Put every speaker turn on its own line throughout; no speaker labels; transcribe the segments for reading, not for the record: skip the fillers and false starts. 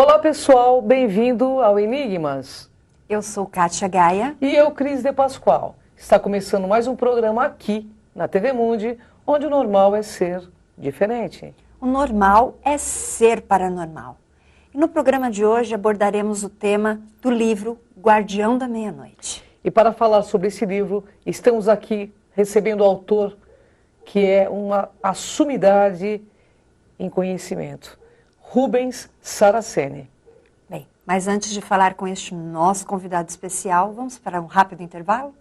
Olá pessoal, bem-vindo ao Enigmas.
Eu sou Kátia Gaia.
E eu, Cris de Pascoal. Está começando mais um programa aqui na TV Mundi, onde o normal é ser diferente.
O normal é ser paranormal. E no programa de hoje abordaremos o tema do livro Guardião da Meia-Noite.
E para falar sobre esse livro, estamos aqui recebendo o autor, que é uma sumidade em conhecimento, Rubens Saraceni.
Bem, mas antes de falar com este nosso convidado especial, vamos para um rápido intervalo?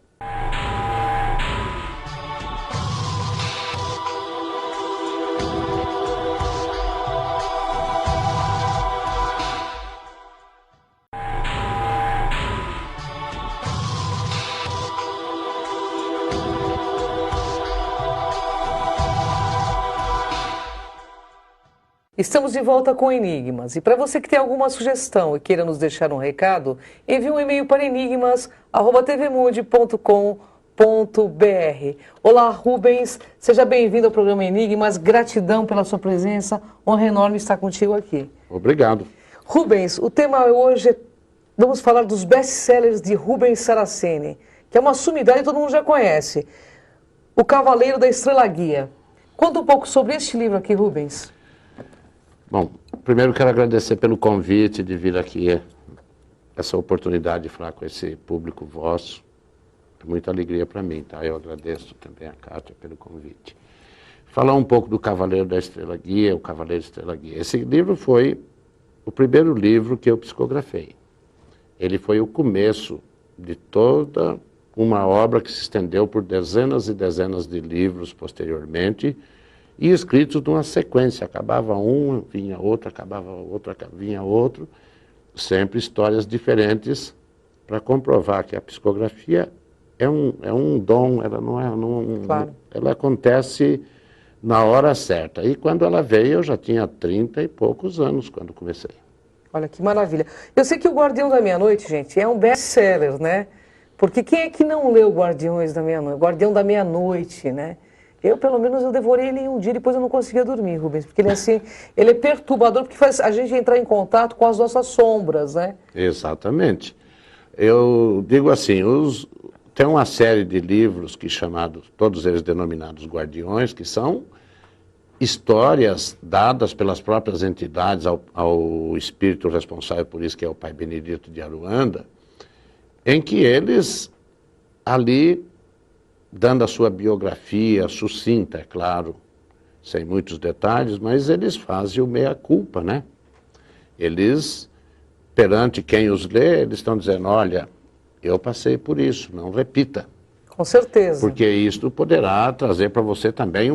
Estamos de volta com Enigmas. E para você que tem alguma sugestão e queira nos deixar um recado, envie um e-mail para enigmas@tvmundi.com.br. Olá, Rubens. Seja bem-vindo ao programa Enigmas. Gratidão pela sua presença. Honra enorme estar contigo aqui.
Obrigado.
Rubens, o tema hoje vamos falar dos best-sellers de Rubens Saraceni, que é uma sumidade que todo mundo já conhece. O Cavaleiro da Estrela Guia. Conta um pouco sobre este livro aqui, Rubens.
Bom, primeiro quero agradecer pelo convite de vir aqui, essa oportunidade de falar com esse público vosso. É muita alegria para mim, tá? Eu agradeço também a Kátia pelo convite. Falar um pouco do Cavaleiro da Estrela Guia, o Cavaleiro da Estrela Guia. Esse livro foi o primeiro livro que eu psicografei. Ele foi o começo de toda uma obra que se estendeu por dezenas e dezenas de livros posteriormente, e escritos numa sequência, acabava um, vinha outro, acabava outro, vinha outro, sempre histórias diferentes, para comprovar que a psicografia é um dom, ela não é,
Claro.
Ela acontece na hora certa. E quando ela veio, eu já tinha 30 e poucos anos quando comecei.
Olha que maravilha. Eu sei que o Guardião da Meia-Noite, gente, é um best-seller, né? Porque quem é que não leu Guardiões da Meia-Noite? Guardião da Meia-Noite, né? Eu, pelo menos, eu devorei ele em um dia, depois eu não conseguia dormir, Rubens, porque ele, assim, ele é perturbador, porque faz a gente entrar em contato com as nossas sombras, né?
Exatamente. Eu digo assim, tem uma série de livros que chamados, todos eles denominados Guardiões, que são histórias dadas pelas próprias entidades ao espírito responsável por isso, que é o Pai Benedito de Aruanda, em que eles ali, dando a sua biografia sucinta, é claro, sem muitos detalhes, mas eles fazem o meia-culpa, né? Eles, perante quem os lê, eles estão dizendo, olha, eu passei por isso, não repita.
Com certeza.
Porque isto poderá trazer para você também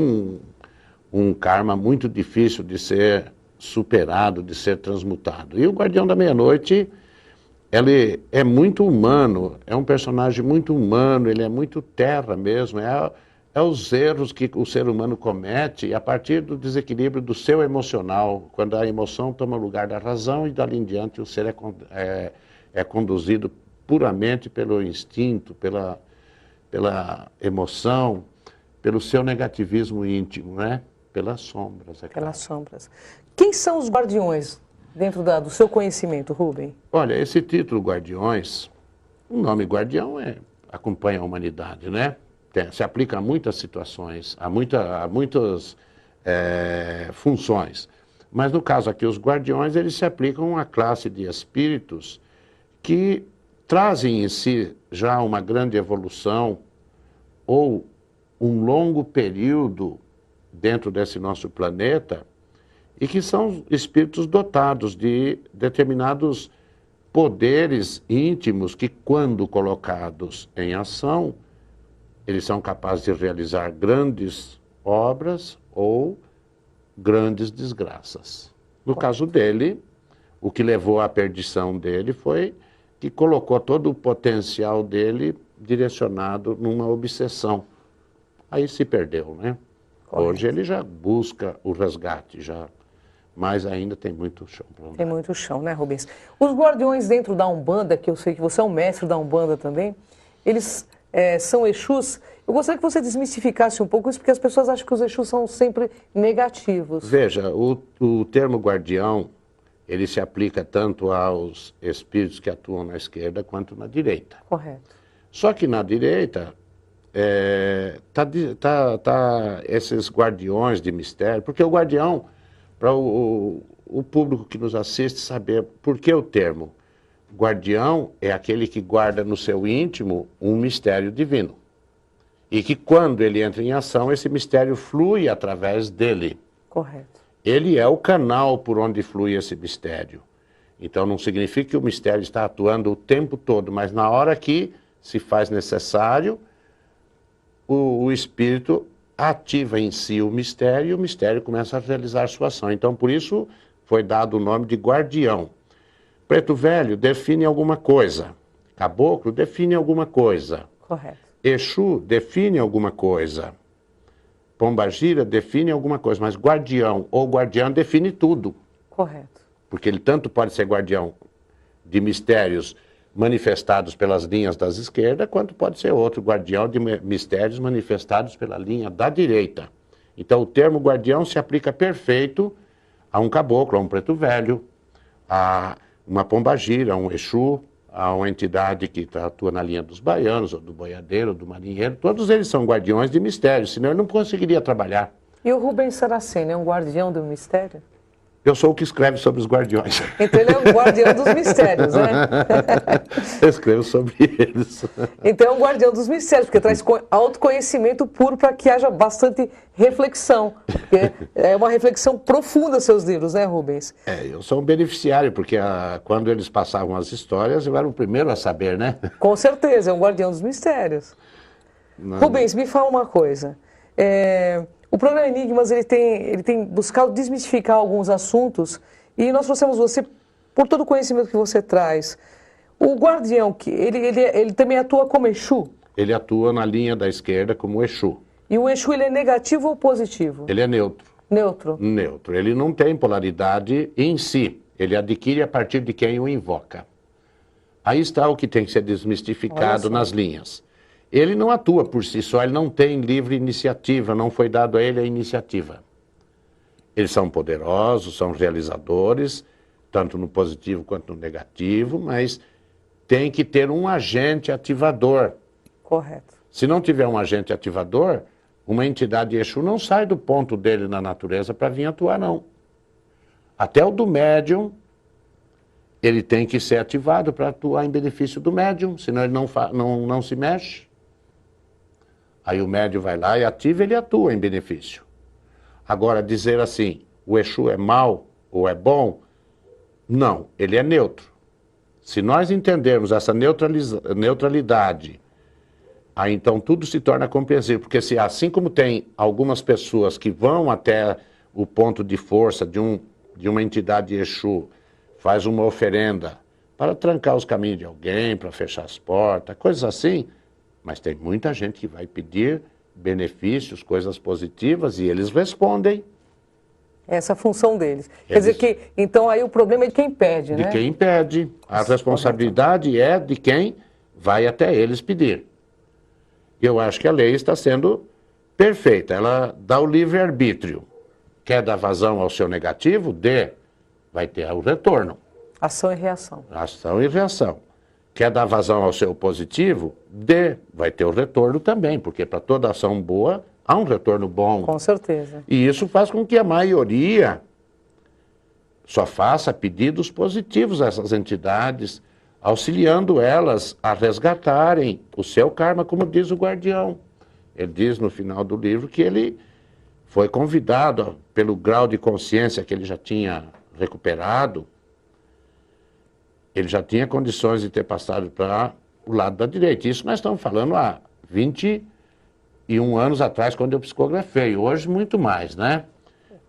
um karma muito difícil de ser superado, de ser transmutado. E o Guardião da Meia-Noite, ele é muito humano, é um personagem muito humano, ele é muito terra mesmo, é os erros que o ser humano comete a partir do desequilíbrio do seu emocional, quando a emoção toma lugar da razão e dali em diante o ser é conduzido puramente pelo instinto, pela emoção, pelo seu negativismo íntimo, né? Pelas sombras. É claro.
Pelas sombras. Quem são os guardiões dentro do seu conhecimento, Rubem?
Olha, esse título Guardiões, o nome Guardião acompanha a humanidade, né? Se aplica a muitas situações, a muitas funções. Mas no caso aqui, os Guardiões, eles se aplicam a uma classe de espíritos que trazem em si já uma grande evolução ou um longo período dentro desse nosso planeta, e que são espíritos dotados de determinados poderes íntimos que, quando colocados em ação, eles são capazes de realizar grandes obras ou grandes desgraças. No caso dele, o que levou à perdição dele foi que colocou todo o potencial dele direcionado numa obsessão. Aí se perdeu, né?
Correto.
Hoje ele já busca o resgate, mas ainda tem muito chão para andar.
Tem muito chão, né, Rubens? Os guardiões dentro da Umbanda, que eu sei que você é um mestre da Umbanda também, eles são Exus. Eu gostaria que você desmistificasse um pouco isso, porque as pessoas acham que os Exus são sempre negativos.
Veja, o termo guardião, ele se aplica tanto aos espíritos que atuam na esquerda quanto na direita.
Correto.
Só que na direita, esses guardiões de mistério, porque o guardião, para o público que nos assiste saber por que o termo guardião é aquele que guarda no seu íntimo um mistério divino. E que quando ele entra em ação, esse mistério flui através dele.
Correto.
Ele é o canal por onde flui esse mistério. Então não significa que o mistério está atuando o tempo todo, mas na hora que se faz necessário, o espírito ativa em si o mistério e o mistério começa a realizar sua ação. Então por isso foi dado o nome de guardião. Preto Velho define alguma coisa. Caboclo define alguma coisa.
Correto.
Exu define alguma coisa. Pombagira define alguma coisa, mas guardião ou guardiã define tudo.
Correto.
Porque ele tanto pode ser guardião de mistérios manifestados pelas linhas das esquerdas, quanto pode ser outro guardião de mistérios manifestados pela linha da direita. Então o termo guardião se aplica perfeito a um caboclo, a um preto velho, a uma pombagira, a um exu, a uma entidade que atua na linha dos baianos, ou do boiadeiro, ou do marinheiro. Todos eles são guardiões de mistérios, senão ele não conseguiria trabalhar.
E o Rubens Saraceni é um guardião do mistério?
Eu sou o que escreve sobre os guardiões.
Então ele é o guardião dos mistérios, né?
Eu escrevo sobre eles.
Então é um guardião dos mistérios, porque traz autoconhecimento puro para que haja bastante reflexão. Porque é uma reflexão profunda seus livros, né, Rubens?
Eu sou um beneficiário, porque quando eles passavam as histórias, eu era o primeiro a saber, né?
Com certeza, é um guardião dos mistérios.
Não.
Rubens, me fala uma coisa. O programa Enigmas ele tem buscado desmistificar alguns assuntos e nós trouxemos você, por todo o conhecimento que você traz. O guardião, ele também atua como Exu?
Ele atua na linha da esquerda como Exu.
E o Exu ele é negativo ou positivo?
Ele é neutro.
Neutro.
Neutro. Ele não tem polaridade em si. Ele adquire a partir de quem o invoca. Aí está o que tem que ser desmistificado nas linhas. Ele não atua por si só, ele não tem livre iniciativa, não foi dado a ele a iniciativa. Eles são poderosos, são realizadores, tanto no positivo quanto no negativo, mas tem que ter um agente ativador.
Correto.
Se não tiver um agente ativador, uma entidade Exu não sai do ponto dele na natureza para vir atuar, não. Até o do médium, ele tem que ser ativado para atuar em benefício do médium, senão ele não se mexe. Aí o médium vai lá e ativa, ele atua em benefício. Agora, dizer assim, o Exu é mau ou é bom, não, ele é neutro. Se nós entendermos essa neutralidade, aí então tudo se torna compreensível, porque se assim como tem algumas pessoas que vão até o ponto de força de uma entidade Exu, faz uma oferenda para trancar os caminhos de alguém, para fechar as portas, coisas assim, mas tem muita gente que vai pedir benefícios, coisas positivas, e eles respondem.
Essa é a função deles. Quer dizer que, então aí o problema é de quem pede, né?
De quem pede. A responsabilidade é de quem vai até eles pedir. Eu acho que a lei está sendo perfeita. Ela dá o livre-arbítrio. Quer dar vazão ao seu negativo? Dê. Vai ter o retorno.
Ação e reação.
Ação e reação. Quer dar vazão ao seu positivo? Dê. Vai ter o retorno também, porque para toda ação boa, há um retorno bom.
Com certeza.
E isso faz com que a maioria só faça pedidos positivos a essas entidades, auxiliando elas a resgatarem o seu karma, como diz o guardião. Ele diz no final do livro que ele foi convidado, pelo grau de consciência que ele já tinha recuperado, ele já tinha condições de ter passado para o lado da direita. Isso nós estamos falando há 21 anos atrás, quando eu psicografei. Hoje, muito mais, né?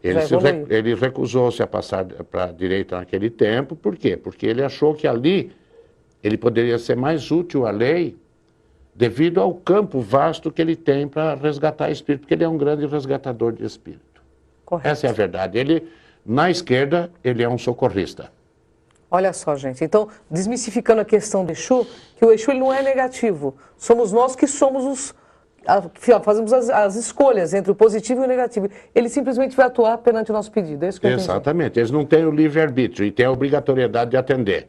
Ele recusou-se a passar para a direita naquele tempo. Por quê? Porque ele achou que ali ele poderia ser mais útil à lei devido ao campo vasto que ele tem para resgatar espírito, porque ele é um grande resgatador de espírito.
Correto.
Essa é a verdade. Ele, na esquerda, ele é um socorrista.
Olha só, gente. Então, desmistificando a questão do Exu, que o Exu ele não é negativo. Somos nós que somos fazemos as escolhas entre o positivo e o negativo. Ele simplesmente vai atuar perante o nosso pedido. É isso que eu entendi.
Exatamente. Eles não têm o livre-arbítrio e têm a obrigatoriedade de atender.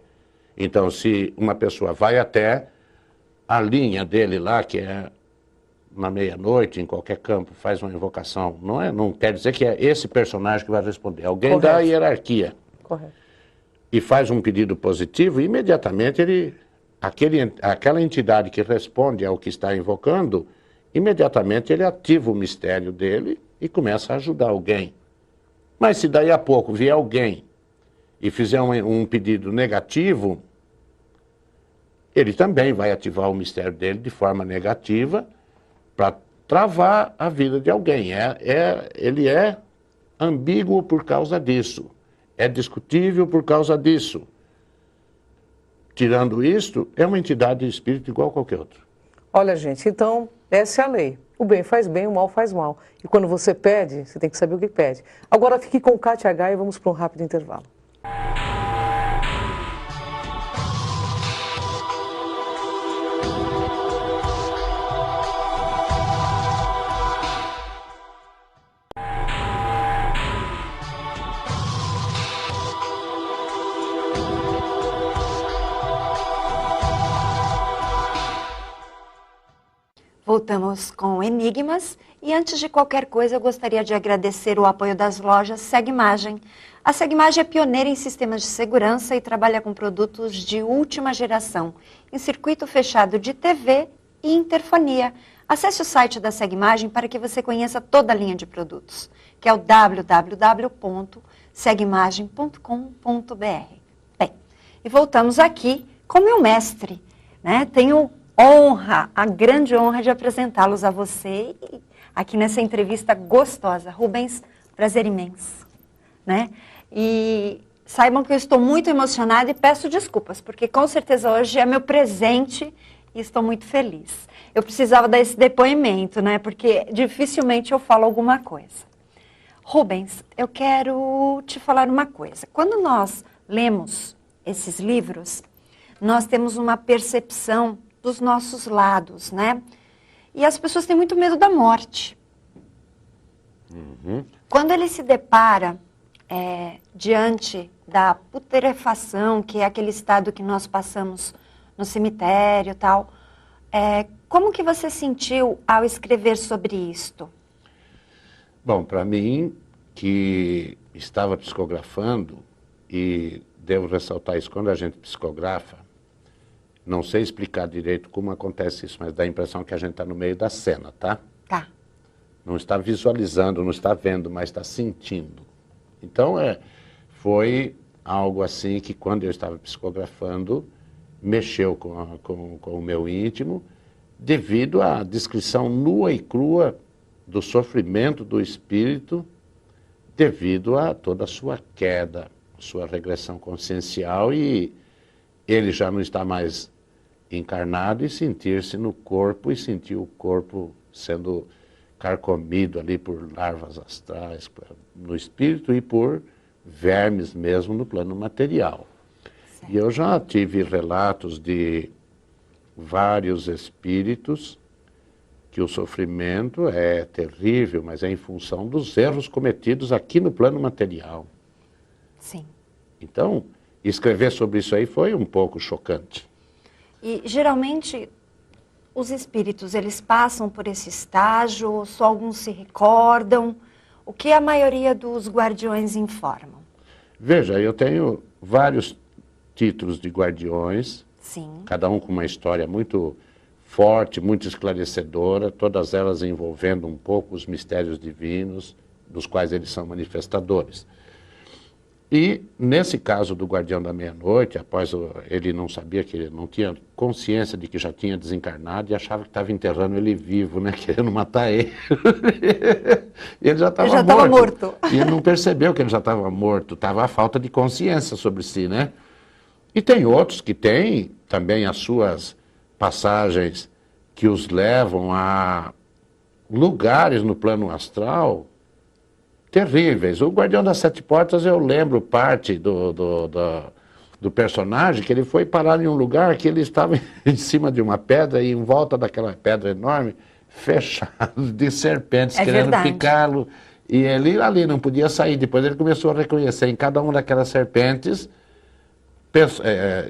Então, se uma pessoa vai até a linha dele lá, que é na meia-noite, em qualquer campo, faz uma invocação, não quer dizer que é esse personagem que vai responder. Alguém
Correto.
da hierarquia.
Correto.
E faz um pedido positivo, imediatamente aquela entidade que responde ao que está invocando, imediatamente ele ativa o mistério dele e começa a ajudar alguém. Mas se daí a pouco vier alguém e fizer um pedido negativo, ele também vai ativar o mistério dele de forma negativa para travar a vida de alguém. Ele é ambíguo por causa disso. É discutível por causa disso. Tirando isto, é uma entidade de espírito igual a qualquer outro.
Olha, gente, então, essa é a lei. O bem faz bem, o mal faz mal. E quando você pede, você tem que saber o que pede. Agora fique com Kátia H e vamos para um rápido intervalo.
Voltamos com Enigmas e antes de qualquer coisa eu gostaria de agradecer o apoio das lojas Segmagem. A Segmagem é pioneira em sistemas de segurança e trabalha com produtos de última geração, em circuito fechado de TV e interfonia. Acesse o site da Segmagem para que você conheça toda a linha de produtos, que é o www.segmagem.com.br. Bem, e voltamos aqui com meu mestre, né? Tenho a grande honra de apresentá-los a você aqui nessa entrevista gostosa. Rubens, prazer imenso, né? E saibam que eu estou muito emocionada e peço desculpas, porque com certeza hoje é meu presente e estou muito feliz. Eu precisava dar esse depoimento, né? Porque dificilmente eu falo alguma coisa. Rubens, eu quero te falar uma coisa. Quando nós lemos esses livros, nós temos uma percepção dos nossos lados, né? E as pessoas têm muito medo da morte.
Uhum.
Quando ele se depara diante da putrefação, que é aquele estado que nós passamos no cemitério e tal, como que você sentiu ao escrever sobre isto?
Bom, para mim, que estava psicografando, e devo ressaltar isso, quando a gente psicografa, não sei explicar direito como acontece isso, mas dá a impressão que a gente está no meio da cena, tá?
Tá.
Não está visualizando, não está vendo, mas está sentindo. Então, foi algo assim que quando eu estava psicografando, mexeu com o meu íntimo, devido à descrição nua e crua do sofrimento do espírito, devido a toda a sua queda, sua regressão consciencial, e ele já não está mais encarnado, e sentir-se no corpo e sentir o corpo sendo carcomido ali por larvas astrais no espírito e por vermes mesmo no plano material. Certo. E eu já tive relatos de vários espíritos que o sofrimento é terrível, mas é em função dos erros cometidos aqui no plano material.
Sim.
Então, escrever sobre isso aí foi um pouco chocante.
E, geralmente, os espíritos, eles passam por esse estágio, só alguns se recordam? O que a maioria dos guardiões informam?
Veja, eu tenho vários títulos de guardiões,
sim,
cada um com uma história muito forte, muito esclarecedora, todas elas envolvendo um pouco os mistérios divinos, dos quais eles são manifestadores. E, nesse caso do Guardião da Meia-Noite, após ele não sabia, que ele não tinha consciência de que já tinha desencarnado e achava que estava enterrando ele vivo, né, querendo matar ele. Ele já estava morto. E ele não percebeu que ele já estava morto, estava a falta de consciência sobre si, né? E tem outros que têm também as suas passagens que os levam a lugares no plano astral terríveis. O Guardião das Sete Portas, eu lembro parte do personagem, que ele foi parar em um lugar que ele estava em cima de uma pedra e em volta daquela pedra enorme fechado de serpentes,
É
querendo
verdade.
picá-lo. E ele ali não podia sair. Depois ele começou a reconhecer em cada uma daquelas serpentes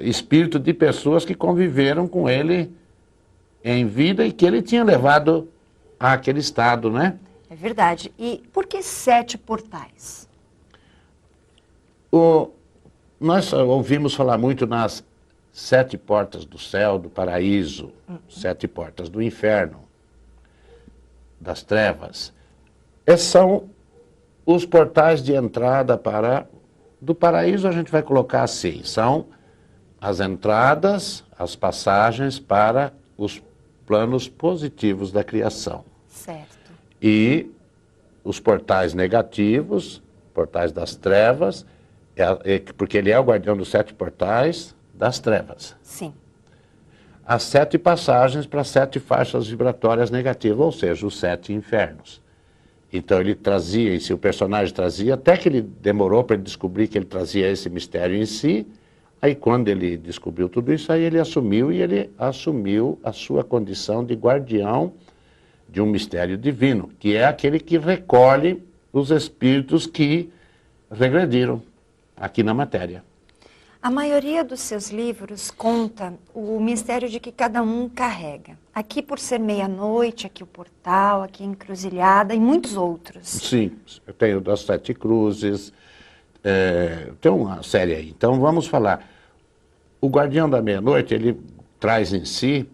espírito de pessoas que conviveram com ele em vida e que ele tinha levado àquele estado, né?
É verdade. E por que 7 portais?
Nós ouvimos falar muito nas 7 portas do céu, do paraíso, 7 portas do inferno, das trevas. Esses são os portais de entrada para... Do paraíso a gente vai colocar assim, são as entradas, as passagens para os planos positivos da criação.
Certo.
E os portais negativos, portais das trevas, porque ele é o guardião dos 7 portais das trevas.
Sim.
As 7 passagens para 7 faixas vibratórias negativas, ou seja, os 7 infernos. Então ele trazia, e se o personagem trazia, até que ele demorou para descobrir que ele trazia esse mistério em si, aí quando ele descobriu tudo isso, aí ele assumiu, e ele assumiu a sua condição de guardião de um mistério divino, que é aquele que recolhe os espíritos que regrediram aqui na matéria.
A maioria dos seus livros conta o mistério de que cada um carrega. Aqui por ser meia-noite, aqui o portal, aqui a encruzilhada e muitos outros.
Sim, eu tenho das 7 cruzes, tem uma série aí. Então vamos falar. O Guardião da Meia-Noite, ele traz em si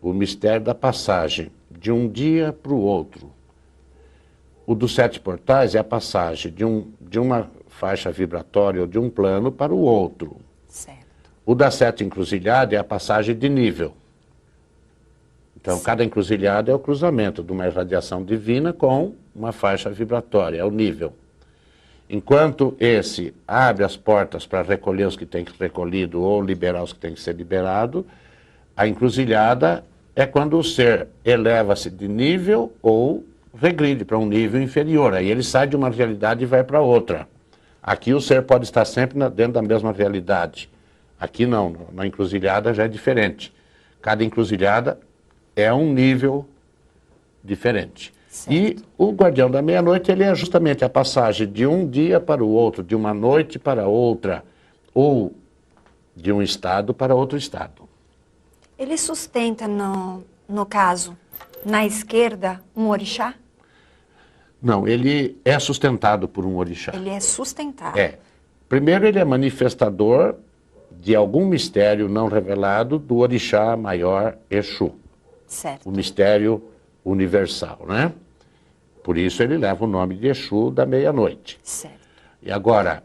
o mistério da passagem de um dia para o outro. O dos 7 portais é a passagem de uma faixa vibratória ou de um plano para o outro.
Certo.
O das 7 encruzilhadas é a passagem de nível. Então, cada encruzilhada é o cruzamento de uma irradiação divina com uma faixa vibratória, é o nível. Enquanto esse abre as portas para recolher os que têm que ser recolhido ou liberar os que têm que ser liberado, a encruzilhada é quando o ser eleva-se de nível ou regride para um nível inferior. Aí ele sai de uma realidade e vai para outra. Aqui o ser pode estar sempre dentro da mesma realidade. Aqui não, na encruzilhada já é diferente. Cada encruzilhada é um nível diferente.
Certo.
E o Guardião da Meia-Noite, ele é justamente a passagem de um dia para o outro, de uma noite para outra, ou de um estado para outro estado.
Ele sustenta, no caso, na esquerda, um orixá?
Não, ele é sustentado por um orixá.
Ele é sustentado.
Primeiro, ele é manifestador de algum mistério não revelado do orixá maior Exu.
Certo.
O mistério universal, né? Por isso ele leva o nome de Exu da meia-noite.
Certo.
E agora,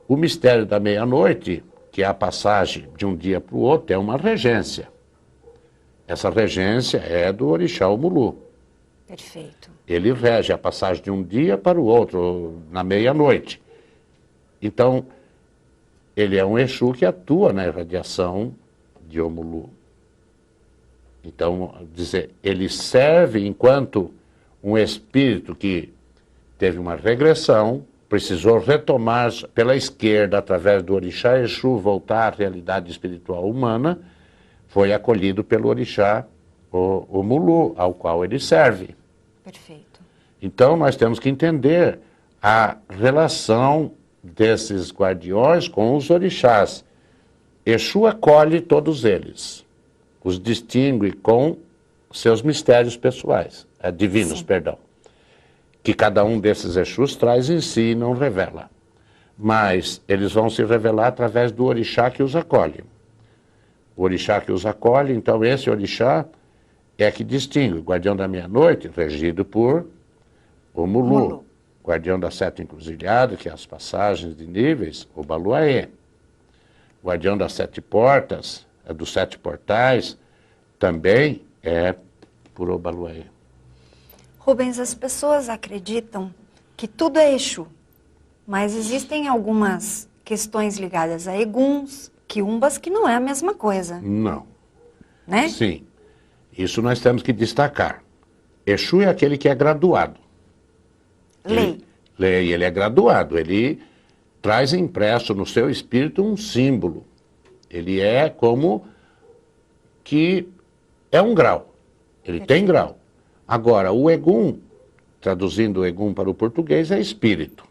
o mistério da meia-noite, que é a passagem de um dia para o outro, é uma regência. Essa regência é do orixá Omulu.
Perfeito.
Ele rege a passagem de um dia para o outro, na meia-noite. Então, ele é um Exu que atua na irradiação de Omulu. Então, dizer, ele serve enquanto um espírito que teve uma regressão, precisou retomar pela esquerda, através do orixá Exu, voltar à realidade espiritual humana, foi acolhido pelo orixá Omulu, ao qual ele serve.
Perfeito.
Então, nós temos que entender a relação desses guardiões com os orixás. Exu acolhe todos eles, os distingue com seus mistérios pessoais, divinos,
Sim.
perdão, que cada um desses Exus traz em si e não revela. Mas eles vão se revelar através do orixá que os acolhe. O orixá que os acolhe, então esse orixá é que distingue o Guardião da Meia-Noite, regido por Omulu. Guardião das 7 encruzilhadas, que é as passagens de níveis, o Baluaê. Guardião das 7 portas, dos 7 portais, também é por Obaluaê.
Rubens, as pessoas acreditam que tudo é Exu, mas existem algumas questões ligadas a eguns, quiumbas, que não é a mesma coisa,
Não.
né?
Sim. Isso nós temos que destacar. Exu é aquele que é graduado.
Lei.
Ele é graduado, ele traz impresso no seu espírito um símbolo. Ele é como que é um grau. Ele tem grau. Agora, o Egum, traduzindo o Egum para o português, é espírito,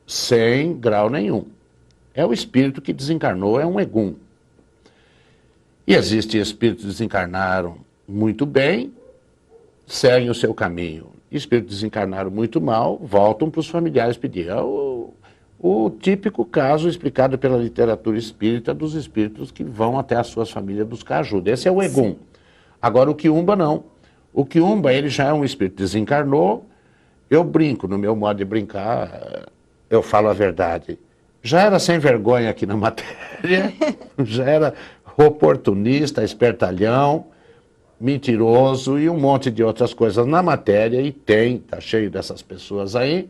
sem grau nenhum. É o espírito que desencarnou, é um Egum. E existem espíritos que desencarnaram muito bem, seguem o seu caminho. Espíritos que desencarnaram muito mal, voltam para os familiares pedir. É o típico caso explicado pela literatura espírita dos espíritos que vão até as suas famílias buscar ajuda. Esse é o Egum. Agora, o Quiumba não. O Quiumba, ele já é um espírito que desencarnou. Eu brinco, no meu modo de brincar, eu falo a verdade. Já era sem vergonha aqui na matéria, já era oportunista, espertalhão, mentiroso e um monte de outras coisas na matéria, e tá cheio dessas pessoas aí.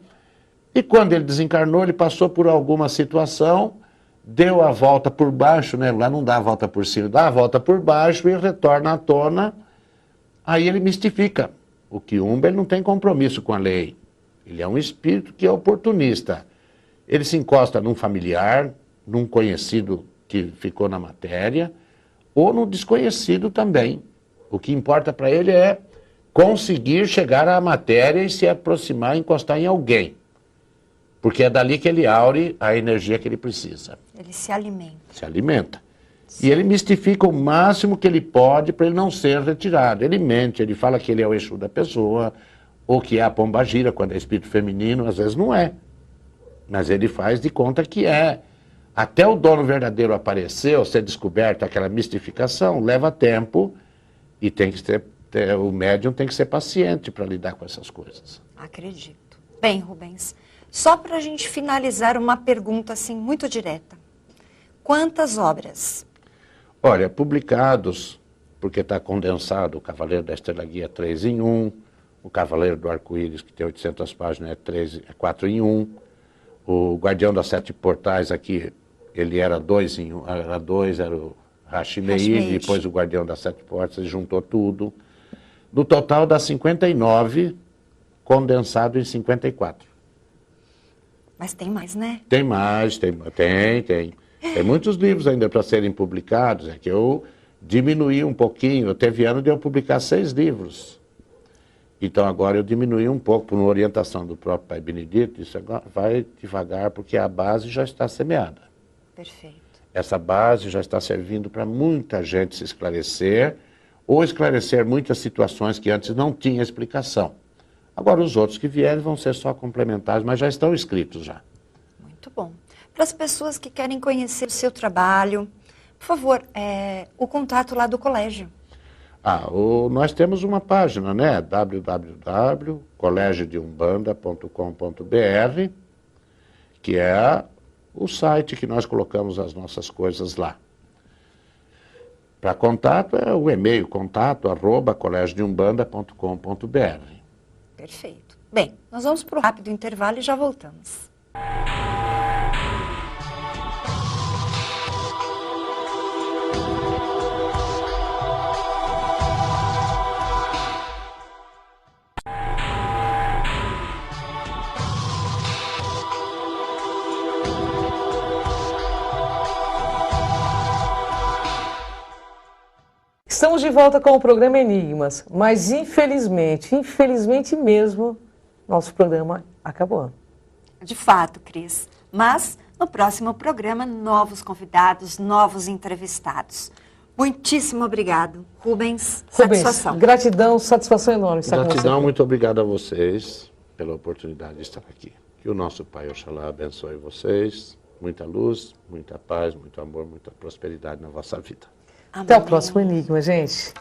E quando ele desencarnou, ele passou por alguma situação, deu a volta por baixo, né? Lá não dá a volta por cima, dá a volta por baixo e retorna à tona. Aí ele mistifica. O Quiumba, ele não tem compromisso com a lei. Ele é um espírito que é oportunista. Ele se encosta num familiar, num conhecido que ficou na matéria, ou num desconhecido também. O que importa para ele é conseguir chegar à matéria e se aproximar, encostar em alguém. Porque é dali que ele aure a energia que ele precisa.
Ele se alimenta.
Se alimenta. E ele mistifica o máximo que ele pode para ele não ser retirado. Ele mente, ele fala que ele é o Exu da pessoa, ou que é a pombagira, quando é espírito feminino, às vezes não é. Mas ele faz de conta que é. Até o dono verdadeiro aparecer, ou ser descoberto, aquela mistificação, leva tempo e tem que ser, o médium tem que ser paciente para lidar com essas coisas.
Acredito. Bem, Rubens, só para a gente finalizar uma pergunta assim muito direta. Quantas obras?
Olha, publicados, porque está condensado, o Cavaleiro da Estrela Guia 3 em 1, o Cavaleiro do Arco-Íris, que tem 800 páginas, é 4 em 1, o Guardião das Sete Portais aqui, ele era 2 em 1, era o Hashimeid, depois o Guardião das Sete Portas, ele juntou tudo. No total dá 59, condensado em 54.
Mas tem mais, né?
Tem mais, tem. Tem muitos livros ainda para serem publicados, é que eu diminuí um pouquinho, teve ano de eu publicar 6 livros. Então agora eu diminuí um pouco, por uma orientação do próprio Pai Benedito, isso agora vai devagar, porque a base já está semeada.
Perfeito.
Essa base já está servindo para muita gente se esclarecer, ou esclarecer muitas situações que antes não tinha explicação. Agora os outros que vierem vão ser só complementares, mas já estão escritos já.
Muito bom. Para as pessoas que querem conhecer o seu trabalho, por favor, o contato lá do colégio.
Nós temos uma página, né? www.colégio-de-umbanda.com.br, que é o site que nós colocamos as nossas coisas lá. Para contato é o e-mail, contato@colégio-de-umbanda.com.br.
Perfeito. Bem, nós vamos para um rápido intervalo e já voltamos.
Estamos de volta com o programa Enigmas, mas infelizmente mesmo, nosso programa acabou.
De fato, Cris. Mas no próximo programa, novos convidados, novos entrevistados. Muitíssimo obrigado, Rubens. Satisfação.
Gratidão, satisfação enorme estar com você.
Gratidão, muito obrigado a vocês pela oportunidade de estar aqui. Que o nosso Pai Oxalá abençoe vocês. Muita luz, muita paz, muito amor, muita prosperidade na vossa vida.
Até o próximo Enigma, gente.